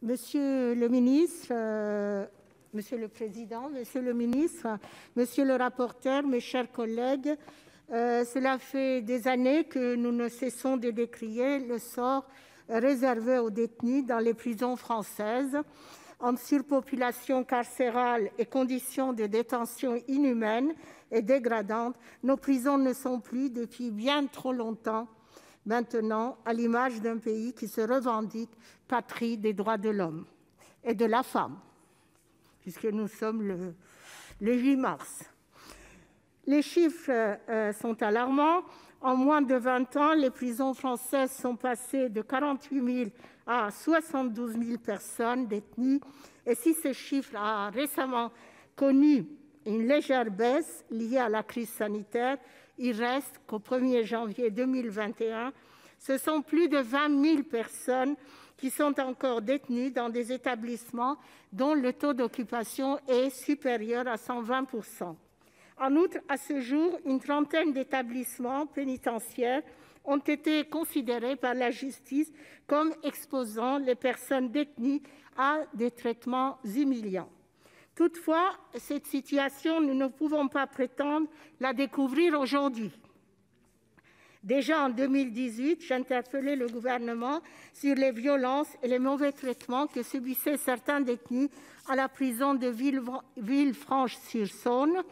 Monsieur le ministre, Monsieur le président, monsieur le ministre, monsieur le rapporteur, mes chers collègues, cela fait des années que nous ne cessons de décrier le sort réservé aux détenus dans les prisons françaises. Entre surpopulation carcérale et conditions de détention inhumaines et dégradantes, nos prisons ne sont plus, depuis bien trop longtemps maintenant, à l'image d'un pays qui se revendique patrie des droits de l'homme et de la femme, puisque nous sommes le 8 mars. Les chiffres sont alarmants. En moins de 20 ans, les prisons françaises sont passées de 48 000 à 72 000 personnes détenues. Et si ce chiffre a récemment connu une légère baisse liée à la crise sanitaire, il reste qu'au 1er janvier 2021, ce sont plus de 20 000 personnes qui sont encore détenues dans des établissements dont le taux d'occupation est supérieur à 120 %. En outre, à ce jour, une trentaine d'établissements pénitentiaires ont été considérés par la justice comme exposant les personnes détenues à des traitements humiliants. Toutefois, cette situation, nous ne pouvons pas prétendre la découvrir aujourd'hui. Déjà en 2018, j'interpellais le gouvernement sur les violences et les mauvais traitements que subissaient certains détenus à la prison de Villefranche-sur-Saône.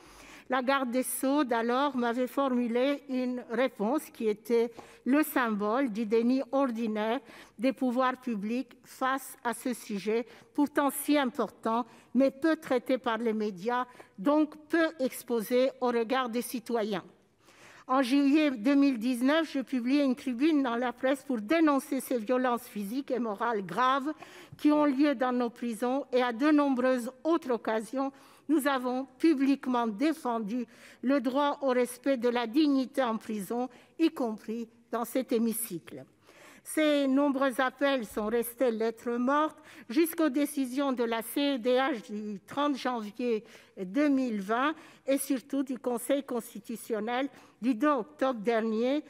La garde des Sceaux d'alors m'avait formulé une réponse qui était le symbole du déni ordinaire des pouvoirs publics face à ce sujet, pourtant si important, mais peu traité par les médias, donc peu exposé au regard des citoyens. En juillet 2019, je publiais une tribune dans la presse pour dénoncer ces violences physiques et morales graves qui ont lieu dans nos prisons, et à de nombreuses autres occasions, nous avons publiquement défendu le droit au respect de la dignité en prison, y compris dans cet hémicycle. Ces nombreux appels sont restés lettre morte jusqu'aux décisions de la CEDH du 30 janvier 2020 et surtout du Conseil constitutionnel du 2 octobre dernier,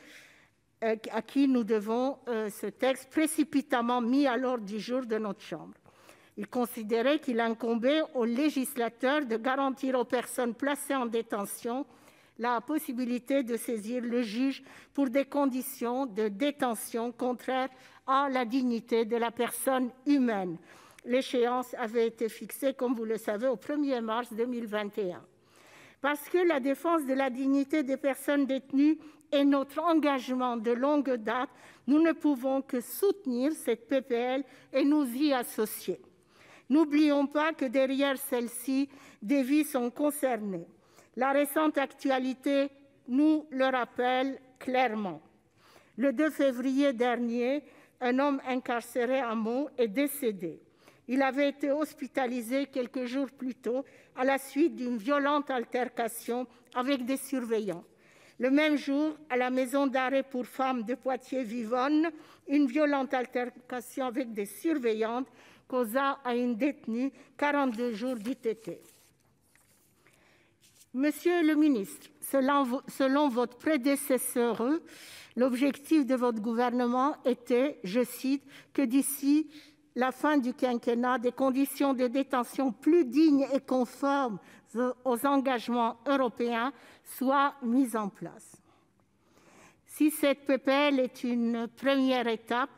à qui nous devons ce texte précipitamment mis à l'ordre du jour de notre Chambre. Il considérait qu'il incombait au législateur de garantir aux personnes placées en détention la possibilité de saisir le juge pour des conditions de détention contraires à la dignité de la personne humaine. L'échéance avait été fixée, comme vous le savez, au 1er mars 2021. Parce que la défense de la dignité des personnes détenues est notre engagement de longue date, nous ne pouvons que soutenir cette PPL et nous y associer. N'oublions pas que derrière celle-ci, des vies sont concernées. La récente actualité nous le rappelle clairement. Le 2 février dernier, un homme incarcéré à Meaux est décédé. Il avait été hospitalisé quelques jours plus tôt à la suite d'une violente altercation avec des surveillants. Le même jour, à la maison d'arrêt pour femmes de Poitiers-Vivonne, une violente altercation avec des surveillantes causa à une détenue 42 jours d'ITT. Monsieur le ministre, selon votre prédécesseur, l'objectif de votre gouvernement était, je cite, que d'ici la fin du quinquennat, des conditions de détention plus dignes et conformes aux engagements européens soient mises en place. Si cette PPL est une première étape,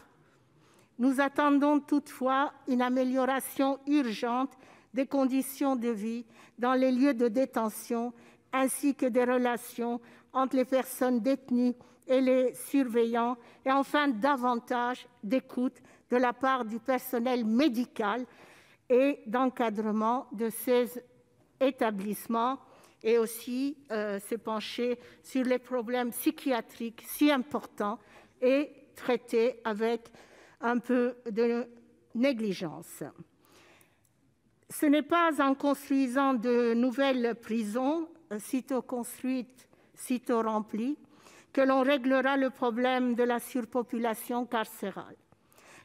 nous attendons toutefois une amélioration urgente des conditions de vie dans les lieux de détention, ainsi que des relations entre les personnes détenues et les surveillants, et enfin davantage d'écoute de la part du personnel médical et d'encadrement de ces établissements, et aussi se pencher sur les problèmes psychiatriques si importants et traités avec un peu de négligence. Ce n'est pas en construisant de nouvelles prisons, sitôt construites, sitôt remplies, que l'on réglera le problème de la surpopulation carcérale.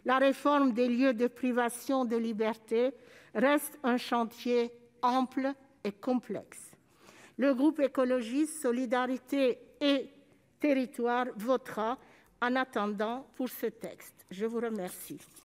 La réforme des lieux de privation de liberté reste un chantier ample et complexe. Le groupe écologiste Solidarité et Territoires votera en attendant pour ce texte. Je vous remercie.